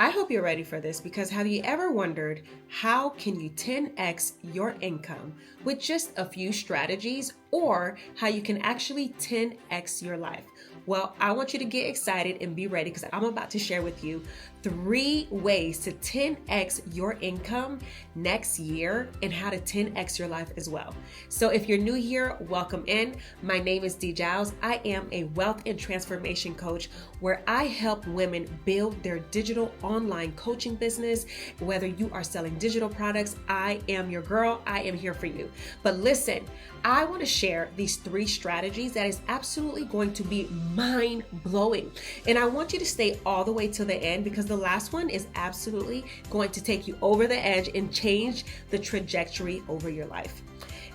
I hope you're ready for this because have you ever wondered how can you 10x your income with just a few strategies, or how you can actually 10x your life? Well, I want you to get excited and be ready because I'm about to share with you 3 ways to 10x your income next year and how to 10x your life as well. So if you're new here, welcome in. My name is Dee Giles. I am a wealth and transformation coach where I help women build their digital online coaching business. Whether you are selling digital products, I am your girl. I am here for you. But listen, I want to share these 3 strategies that is absolutely going to be mind blowing. And I want you to stay all the way to the end because the last one is absolutely going to take you over the edge and change the trajectory over your life.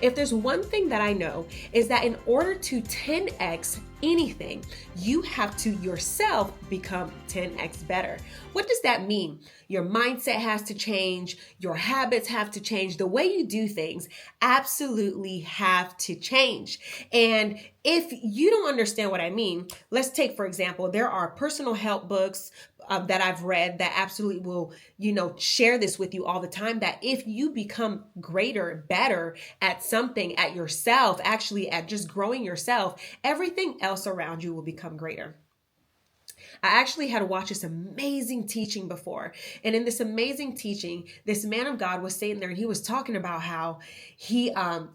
If there's one thing that I know is that in order to 10x anything, you have to yourself become 10x better. What does that mean? Your mindset has to change, your habits have to change, the way you do things absolutely have to change. And if you don't understand what I mean, let's take, for example, there are personal help books that I've read that absolutely will, share this with you all the time, that if you become greater, better at something, at yourself, actually at just growing yourself, everything else around you will become greater. I actually had to watch this amazing teaching before. And in this amazing teaching, this man of God was sitting there and he was talking about how he,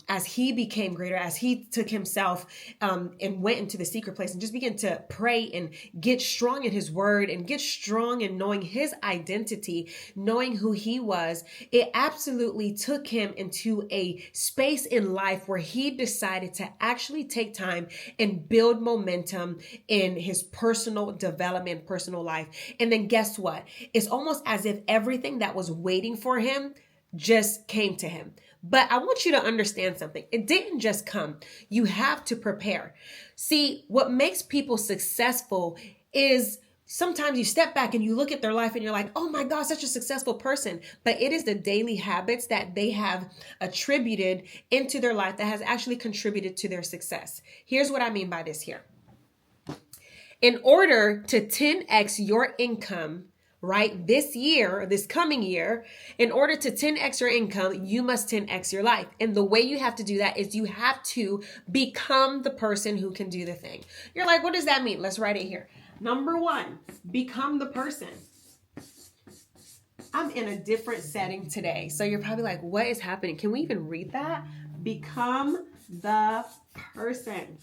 as he became greater, as he took himself and went into the secret place and just began to pray and get strong in his word and get strong in knowing his identity, knowing who he was, it absolutely took him into a space in life where he decided to actually take time and build momentum in his personal development, personal life. And then guess what? It's almost as if everything that was waiting for him just came to him. But I want you to understand something. It didn't just come. You have to prepare. See, what makes people successful is sometimes you step back and you look at their life and you're like, oh my God, such a successful person. But it is the daily habits that they have attributed into their life that has actually contributed to their success. Here's what I mean by this here. In order to 10x your income, right, this year, this coming year, in order to 10x your income, you must 10x your life. And the way you have to do that is you have to become the person who can do the thing. You're like, what does that mean? Let's write it here. Number 1, become the person. I'm in a different setting today. So you're probably like, what is happening? Can we even read that? Become the person.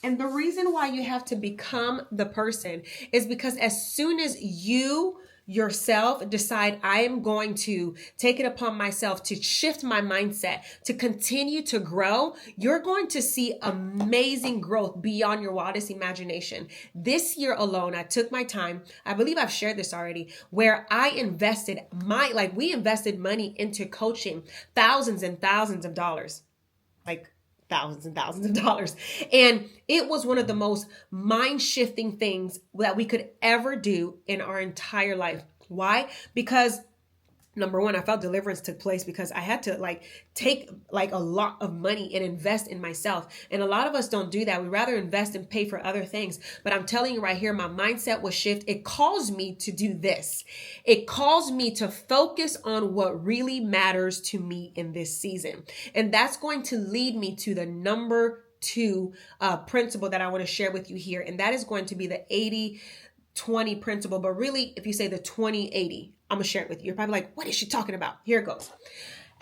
And the reason why you have to become the person is because as soon as you yourself decide, I am going to take it upon myself to shift my mindset, to continue to grow, you're going to see amazing growth beyond your wildest imagination. This year alone, I took my time. I believe I've shared this already, where I invested we invested money into coaching, thousands and thousands of dollars, thousands and thousands of dollars. And it was one of the most mind-shifting things that we could ever do in our entire life. Why? Because number 1, I felt deliverance took place because I had to take a lot of money and invest in myself. And a lot of us don't do that. We rather invest and pay for other things. But I'm telling you right here, my mindset was shift. It calls me to do this. It calls me to focus on what really matters to me in this season. And that's going to lead me to the number 2 principle that I want to share with you here. And that is going to be the 80-20 principle. But really, if you say the 20-80, I'm going to share it with you. You're probably like, what is she talking about? Here it goes.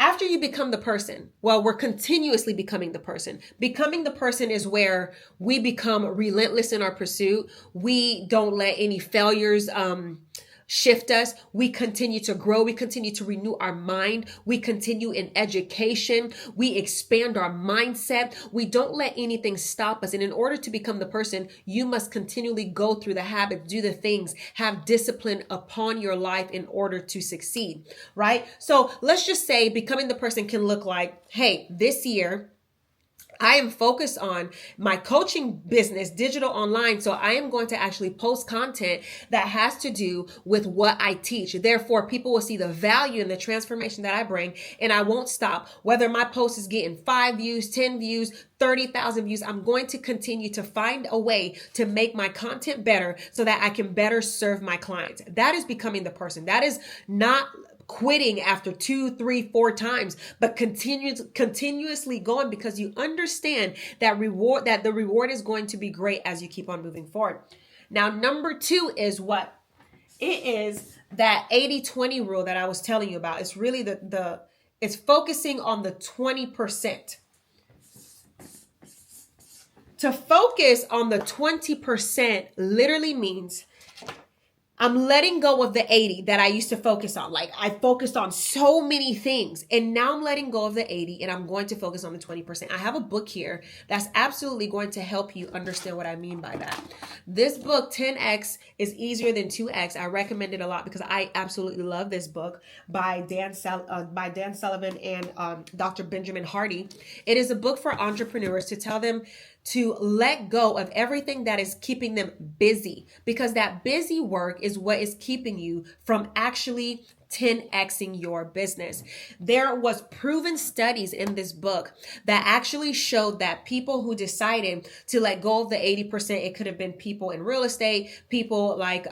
After you become the person, well, we're continuously becoming the person. Becoming the person is where we become relentless in our pursuit. We don't let any failures shift us. We continue to grow. We continue to renew our mind. We continue in education. We expand our mindset. We don't let anything stop us. And in order to become the person, you must continually go through the habits, do the things, have discipline upon your life in order to succeed, right? So let's just say becoming the person can look like, hey, this year, I am focused on my coaching business, digital online. So I am going to actually post content that has to do with what I teach. Therefore, people will see the value and the transformation that I bring, and I won't stop. Whether my post is getting 5 views, 10 views, 30,000 views, I'm going to continue to find a way to make my content better so that I can better serve my clients. That is becoming the person. That is not quitting after 2, 3, 4 times, but continuously going, because you understand that the reward is going to be great as you keep on moving forward. Now, number 2 is what? It is that 80-20 rule that I was telling you about. It's really it's focusing on the 20%. To focus on the 20% literally means I'm letting go of the 80 that I used to focus on. Like, I focused on so many things, and now I'm letting go of the 80 and I'm going to focus on the 20%. I have a book here that's absolutely going to help you understand what I mean by that. This book, 10X is Easier Than 2X. I recommend it a lot because I absolutely love this book by Dan Sullivan and Dr. Benjamin Hardy. It is a book for entrepreneurs to tell them to let go of everything that is keeping them busy, because that busy work is what is keeping you from actually 10xing your business. There was proven studies in this book that actually showed that people who decided to let go of the 80%, it could have been people in real estate, people like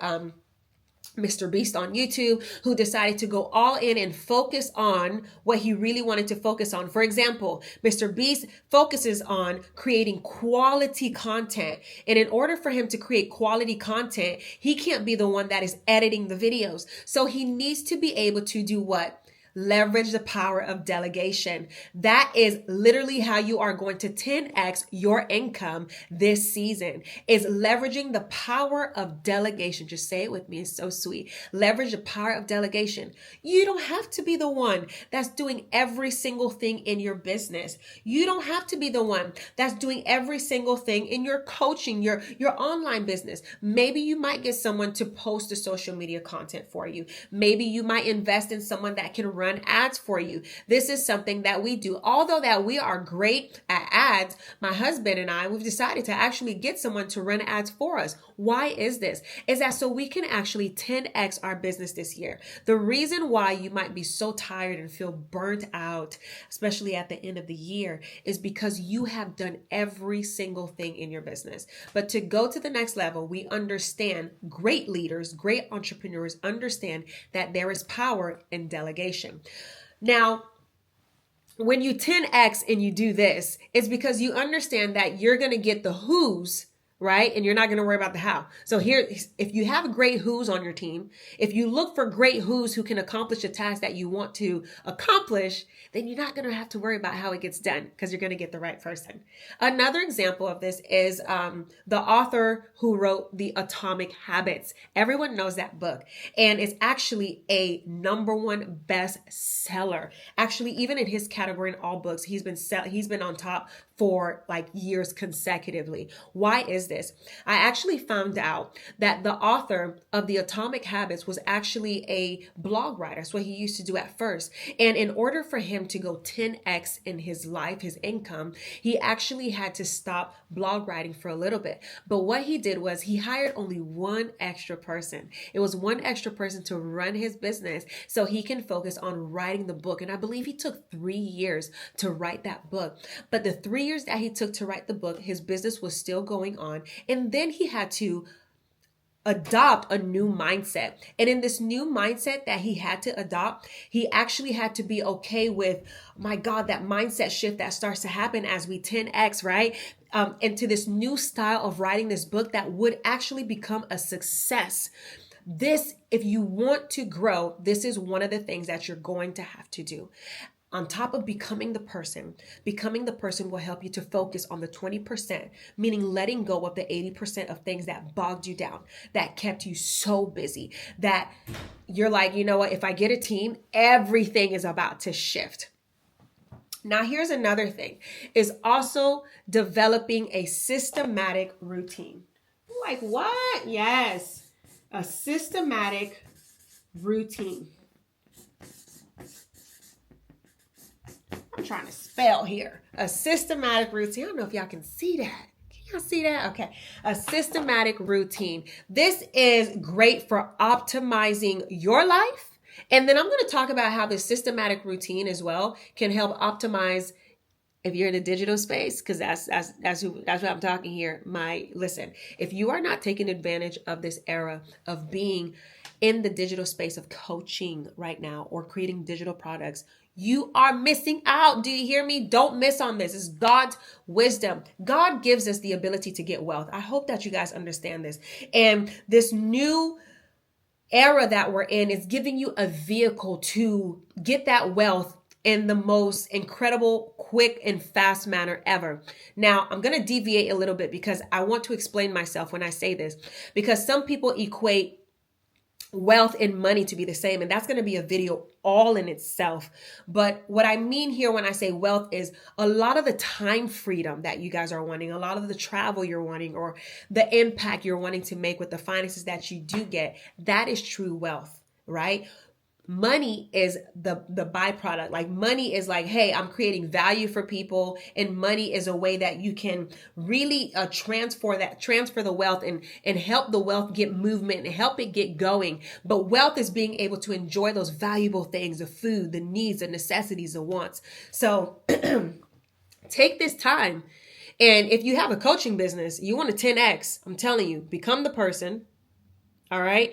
Mr. Beast on YouTube, who decided to go all in and focus on what he really wanted to focus on. For example, Mr. Beast focuses on creating quality content. And in order for him to create quality content, he can't be the one that is editing the videos. So he needs to be able to do what? Leverage the power of delegation. That is literally how you are going to 10x your income this season, is leveraging the power of delegation. Just say it with me. It's so sweet. Leverage the power of delegation. You don't have to be the one that's doing every single thing in your business. You don't have to be the one that's doing every single thing in your coaching, your online business. Maybe you might get someone to post the social media content for you. Maybe you might invest in someone that can run ads for you. This is something that we do. Although that we are great at ads, my husband and I, we've decided to actually get someone to run ads for us. Why is this? Is that so we can actually 10x our business this year. The reason why you might be so tired and feel burnt out, especially at the end of the year, is because you have done every single thing in your business. But to go to the next level, we understand, great leaders, great entrepreneurs understand that there is power in delegation. Now, when you 10x and you do this, it's because you understand that you're going to get the who's, right? And you're not going to worry about the how. So here, if you have great who's on your team, if you look for great who's who can accomplish the task that you want to accomplish, then you're not going to have to worry about how it gets done, because you're going to get the right person. Another example of this is the author who wrote The Atomic Habits. Everyone knows that book, and it's actually a #1 bestseller. Actually, even in his category in all books, he's been on top for like years consecutively. Why is this? I actually found out that the author of The Atomic Habits was actually a blog writer. That's what he used to do at first. And in order for him to go 10x in his life, his income, he actually had to stop blog writing for a little bit. But what he did was he hired only one extra person. It was one extra person to run his business so he can focus on writing the book. And I believe he took 3 years to write that book. But the 3 years that he took to write the book, his business was still going on. And then he had to adopt a new mindset. And in this new mindset that he had to adopt, he actually had to be okay with, my God, that mindset shift that starts to happen as we 10x, right? Into this new style of writing this book that would actually become a success. This, if you want to grow, this is one of the things that you're going to have to do. On top of becoming the person will help you to focus on the 20%, meaning letting go of the 80% of things that bogged you down, that kept you so busy, that you're like, you know what, if I get a team, everything is about to shift. Now, here's another thing, is also developing a systematic routine. Like what? Yes, a systematic routine. I'm trying to spell here. A systematic routine. I don't know if y'all can see that. Can y'all see that? Okay. A systematic routine. This is great for optimizing your life. And then I'm going to talk about how the systematic routine as well can help optimize if you're in the digital space, because that's what I'm talking here. Listen, if you are not taking advantage of this era of being in the digital space of coaching right now or creating digital products, you are missing out. Do you hear me? Don't miss on this. It's God's wisdom. God gives us the ability to get wealth. I hope that you guys understand this. And this new era that we're in is giving you a vehicle to get that wealth in the most incredible, quick, and fast manner ever. Now, I'm going to deviate a little bit because I want to explain myself when I say this, because some people equate wealth and money to be the same, and that's going to be a video all in itself. But what I mean here when I say wealth is a lot of the time freedom that you guys are wanting, a lot of the travel you're wanting, or the impact you're wanting to make with the finances that you do get. That is true wealth, right? Money is the byproduct. Like money is like, hey, I'm creating value for people, and money is a way that you can really transfer the wealth and help the wealth get movement and help it get going. But wealth is being able to enjoy those valuable things, the food, the needs, the necessities, the wants. So take this time. And if you have a coaching business, you want to 10x, I'm telling you, become the person. All right.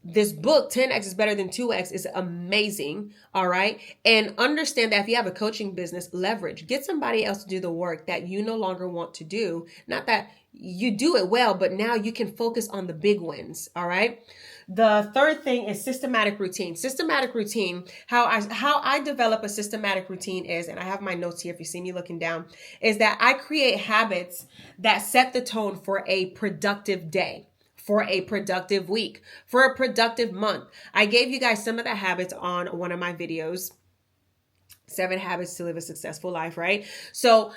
This book, 10x is better than 2x, is amazing. All right. And understand that if you have a coaching business, leverage. Get somebody else to do the work that you no longer want to do. Not that you do it well, but now you can focus on the big wins. All right. The third thing is systematic routine. Systematic routine, how I develop a systematic routine is, and I have my notes here if you see me looking down, is that I create habits that set the tone for a productive day, for a productive week, for a productive month. I gave you guys some of the habits on one of my videos, 7 habits to live a successful life, right? So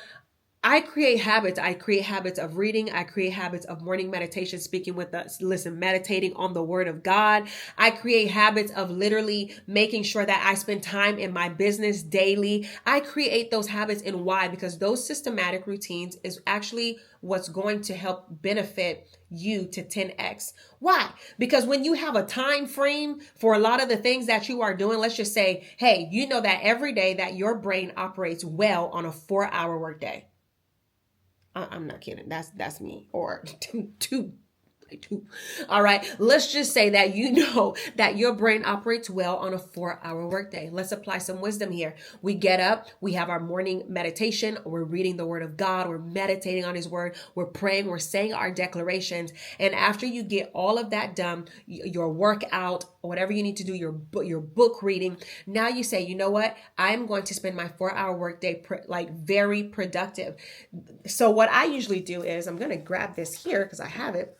I create habits. I create habits of reading. I create habits of morning meditation, speaking with us, meditating on the word of God. I create habits of literally making sure that I spend time in my business daily. I create those habits, and why? Because those systematic routines is actually what's going to help benefit you to 10x. Why? Because when you have a time frame for a lot of the things that you are doing, let's just say, hey, you know that every day that your brain operates well on a 4-hour workday. I'm not kidding. That's me. Or two. All right. Let's just say that you know that your brain operates well on a 4-hour workday. Let's apply some wisdom here. We get up, we have our morning meditation, we're reading the word of God, we're meditating on his word, we're praying, we're saying our declarations. And after you get all of that done, your workout, whatever you need to do, your book reading, now you say, you know what? I'm going to spend my 4-hour workday very productive. So what I usually do is, I'm going to grab this here because I have it,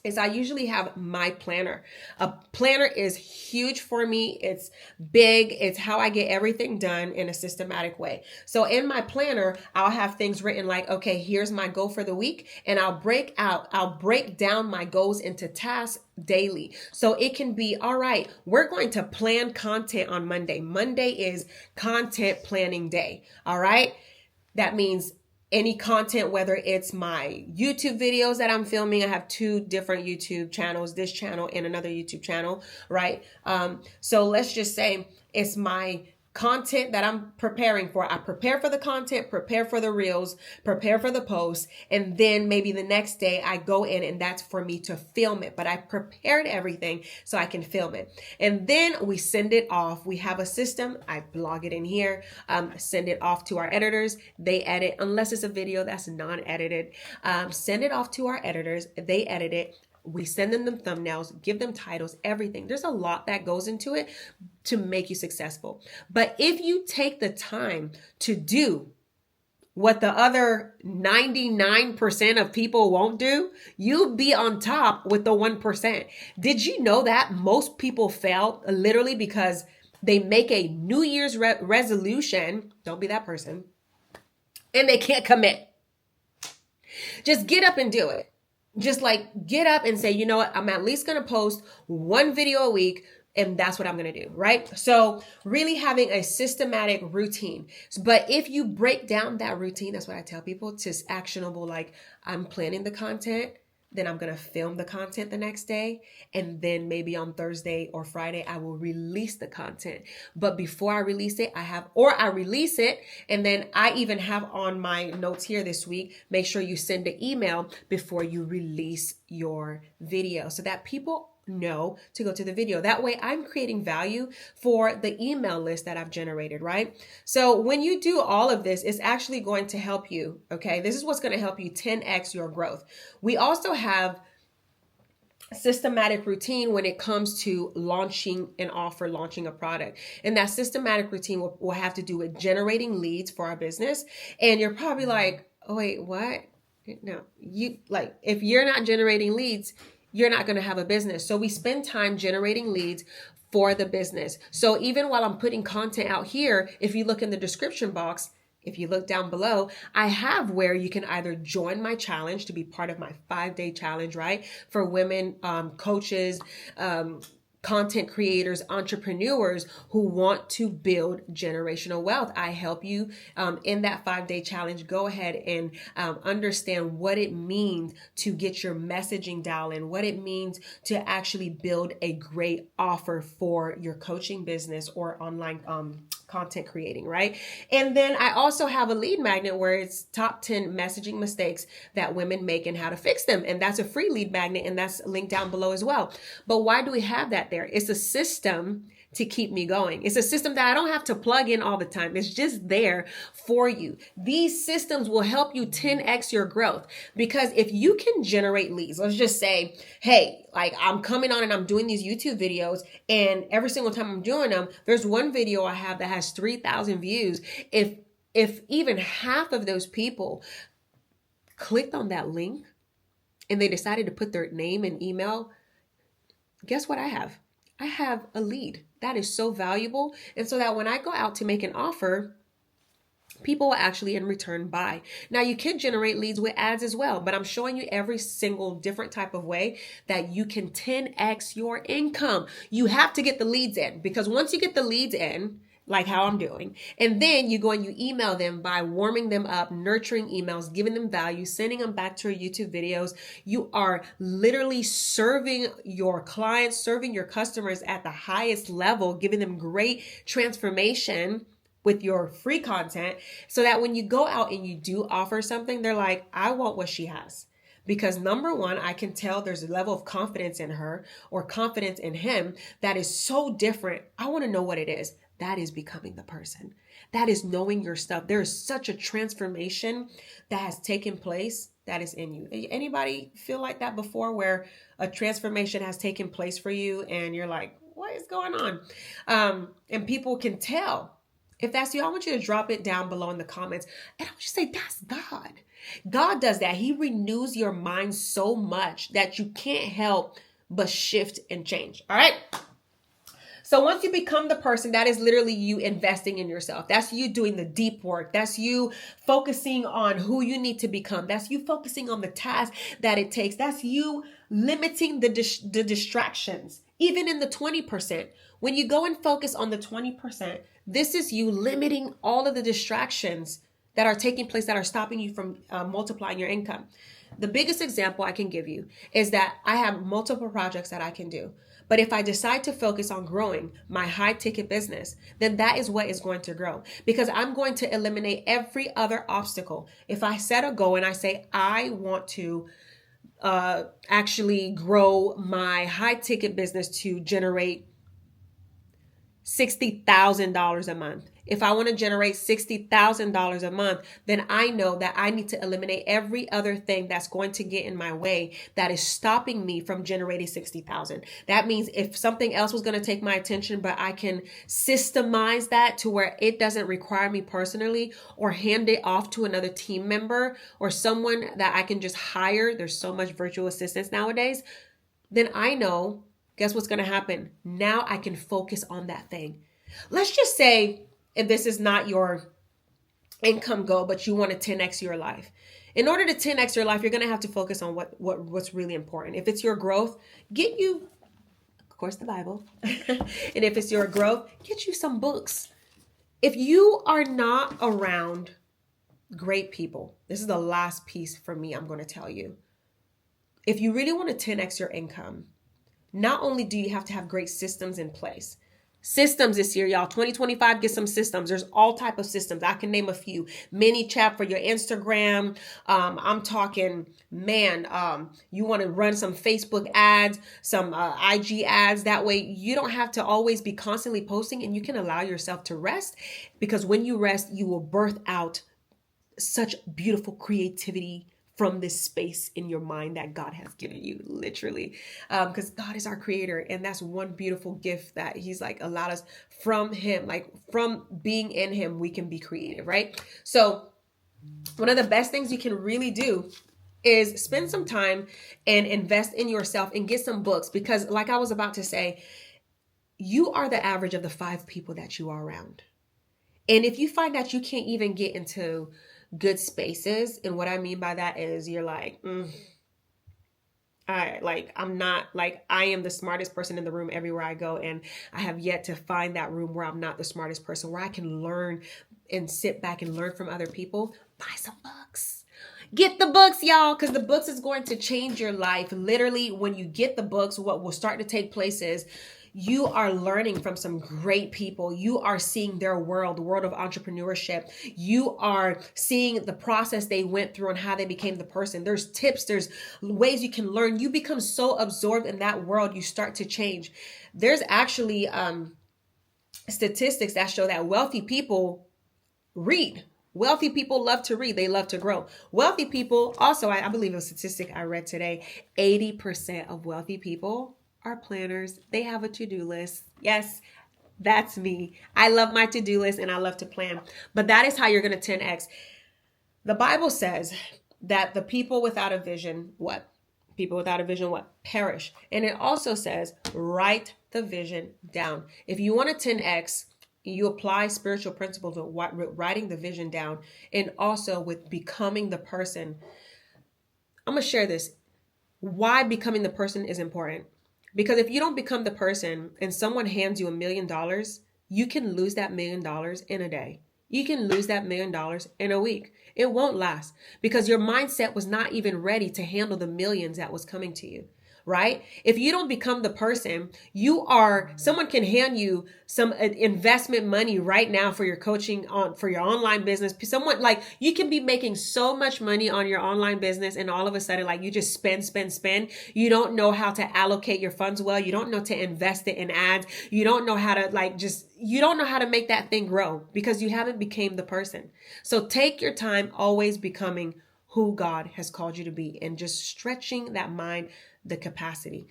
is I usually have my planner. A planner is huge for me. It's big. It's how I get everything done in a systematic way. So in my planner, I'll have things written like, okay, here's my goal for the week. And I'll break down my goals into tasks daily. So it can be, all right, we're going to plan content on Monday. Monday is content planning day. All right. That means any content, whether it's my YouTube videos that I'm filming. I have 2 different YouTube channels, this channel and another YouTube channel, right? So let's just say it's my content that I'm preparing for. I prepare for the content, prepare for the reels, prepare for the posts, and then maybe the next day I go in and that's for me to film it. But I prepared everything so I can film it. And then we send it off. We have a system. I blog it in here, send it off to our editors. They edit, unless it's a video that's non-edited. Send it off to our editors. They edit it. We send them the thumbnails, give them titles, everything. There's a lot that goes into it to make you successful. But if you take the time to do what the other 99% of people won't do, you'll be on top with the 1%. Did you know that most people fail literally because they make a New Year's resolution? Don't be that person. And they can't commit. Just get up and do it. Just like get up and say, you know what, I'm at least going to post 1 video a week. And that's what I'm going to do, right? So really having a systematic routine. But if you break down that routine, that's what I tell people, to actionable, like I'm planning the content, then I'm going to film the content the next day. And then maybe on Thursday or Friday, I will release the content. But before I release it, I release it. And then I even have on my notes here this week, make sure you send an email before you release your video so that people know to go to the video. That way I'm creating value for the email list that I've generated, right? So when you do all of this, it's actually going to help you, okay? This is what's going to help you 10x your growth. We also have systematic routine when it comes to launching an offer, launching a product. And that systematic routine will have to do with generating leads for our business. And you're probably like, oh, wait, what? No, if you're not generating leads, you're not going to have a business. So we spend time generating leads for the business. So even while I'm putting content out here, if you look in the description box, if you look down below, I have where you can either join my challenge to be part of my 5-day challenge, right? For women, coaches, content creators, entrepreneurs who want to build generational wealth. I help you in that 5-day challenge. Go ahead and understand what it means to get your messaging dialed in, what it means to actually build a great offer for your coaching business or online content creating, right? And then I also have a lead magnet where it's top 10 messaging mistakes that women make and how to fix them. And that's a free lead magnet, and that's linked down below as well. But why do we have that there? It's a system to keep me going. It's a system that I don't have to plug in all the time. It's just there for you. These systems will help you 10x your growth, because if you can generate leads, let's just say, hey, like I'm coming on and I'm doing these YouTube videos, and every single time I'm doing them, there's one video I have that has 3,000 views. If even half of those people clicked on that link and they decided to put their name and email, guess what I have? I have a lead. That is so valuable. And so that when I go out to make an offer, people will actually in return buy. Now you can generate leads with ads as well, but I'm showing you every single different type of way that you can 10x your income. You have to get the leads in, because once you get the leads in, like how I'm doing, and then you go and you email them by warming them up, nurturing emails, giving them value, sending them back to your YouTube videos. You are literally serving your clients, serving your customers at the highest level, giving them great transformation with your free content, so that when you go out and you do offer something, they're like, I want what she has. Because number one, I can tell there's a level of confidence in her or confidence in him that is so different. I want to know what it is. That is becoming the person. That is knowing your stuff. There is such a transformation that has taken place that is in you. Anybody feel like that before, where a transformation has taken place for you and you're like, what is going on? And people can tell. If that's you, I want you to drop it down below in the comments. And I want you to say, that's God. God does that. He renews your mind so much that you can't help but shift and change. All right. So once you become the person, that is literally you investing in yourself. That's you doing the deep work. That's you focusing on who you need to become. That's you focusing on the task that it takes. That's you limiting the distractions, even in the 20%. When you go and focus on the 20%, this is you limiting all of the distractions that are taking place that are stopping you from multiplying your income. The biggest example I can give you is that I have multiple projects that I can do. But if I decide to focus on growing my high ticket business, then that is what is going to grow, because I'm going to eliminate every other obstacle. If I set a goal and I say, I want to actually grow my high ticket business to generate $60,000 a month. If I want to generate $60,000 a month, then I know that I need to eliminate every other thing that's going to get in my way that is stopping me from generating $60,000. That means if something else was going to take my attention, but I can systemize that to where it doesn't require me personally, or hand it off to another team member or someone that I can just hire. There's so much virtual assistants nowadays. Then I know, guess what's going to happen? Now I can focus on that thing. Let's just say, if this is not your income goal, but you want to 10x your life. In order to 10x your life, you're going to have to focus on what's really important. If it's your growth, get you of course, the Bible. And if it's your growth, get you some books. If you are not around great people, this is the last piece for me I'm going to tell you. If you really want to 10x your income, not only do you have to have great systems in place. Systems this year, y'all. 2025, get some systems. There's all type of systems. I can name a few. ManyChat for your Instagram. I'm talking, man, you want to run some Facebook ads, some IG ads. That way you don't have to always be constantly posting, and you can allow yourself to rest, because when you rest, you will birth out such beautiful creativity from this space in your mind that God has given you, literally. Because God is our creator, and that's one beautiful gift that he's like allowed us from him, like from being in him, we can be creative, right? So one of the best things you can really do is spend some time and invest in yourself and get some books, because like I was about to say, you are the average of the 5 people that you are around. And if you find that you can't even get into good spaces, and what I mean by that is you're like, I am the smartest person in the room everywhere I go, and I have yet to find that room where I'm not the smartest person, where I can learn and sit back and learn from other people. Buy some books. Get the books, y'all, because the books is going to change your life. Literally, when you get the books, what will start to take place is you are learning from some great people. You are seeing their world, the world of entrepreneurship. You are seeing the process they went through and how they became the person. There's tips, there's ways you can learn. You become so absorbed in that world, you start to change. There's actually statistics that show that wealthy people read. Wealthy people love to read. They love to grow. Wealthy people also, I believe a statistic I read today, 80% of wealthy people are planners. They have a to-do list. Yes, that's me. I love my to-do list and I love to plan. But that is how you're going to 10x. The Bible says that the people without a vision, what? People without a vision, what? Perish. And it also says, write the vision down. If you want to 10x, you apply spiritual principles with writing the vision down, and also with becoming the person. I'm going to share this. Why becoming the person is important. Because if you don't become the person and someone hands you $1 million, you can lose that $1 million in a day. You can lose that $1 million in a week. It won't last because your mindset was not even ready to handle the millions that was coming to you, right? If you don't become the person, someone can hand you some investment money right now for your coaching for your online business. Someone like you can be making so much money on your online business, and all of a sudden, like you just spend. You don't know how to allocate your funds well. You don't know to invest it in ads. You don't know how to you don't know how to make that thing grow because you haven't became the person. So take your time always becoming who God has called you to be, and just stretching that mind, the capacity.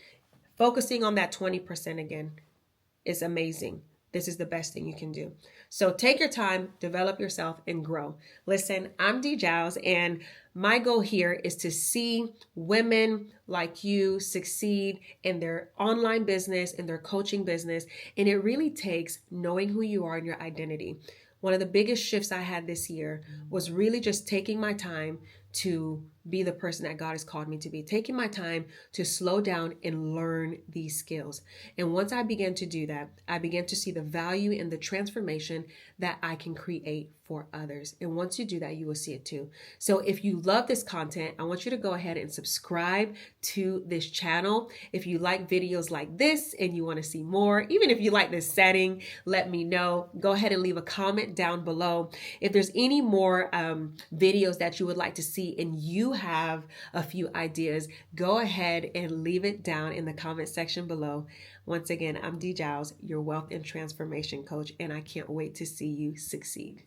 Focusing on that 20% again is amazing. This is the best thing you can do. So take your time, develop yourself, and grow. Listen, I'm Dee Giles, and my goal here is to see women like you succeed in their online business, in their coaching business. And it really takes knowing who you are and your identity. One of the biggest shifts I had this year was really just taking my time to be the person that God has called me to be, taking my time to slow down and learn these skills. And once I began to do that, I began to see the value in the transformation that I can create for others. And once you do that, you will see it too. So if you love this content, I want you to go ahead and subscribe to this channel. If you like videos like this and you want to see more, even if you like this setting, let me know. Go ahead and leave a comment down below. If there's any more videos that you would like to see and you have a few ideas, go ahead and leave it down in the comment section below. Once again, I'm Dee Giles, your wealth and transformation coach, and I can't wait to see you succeed.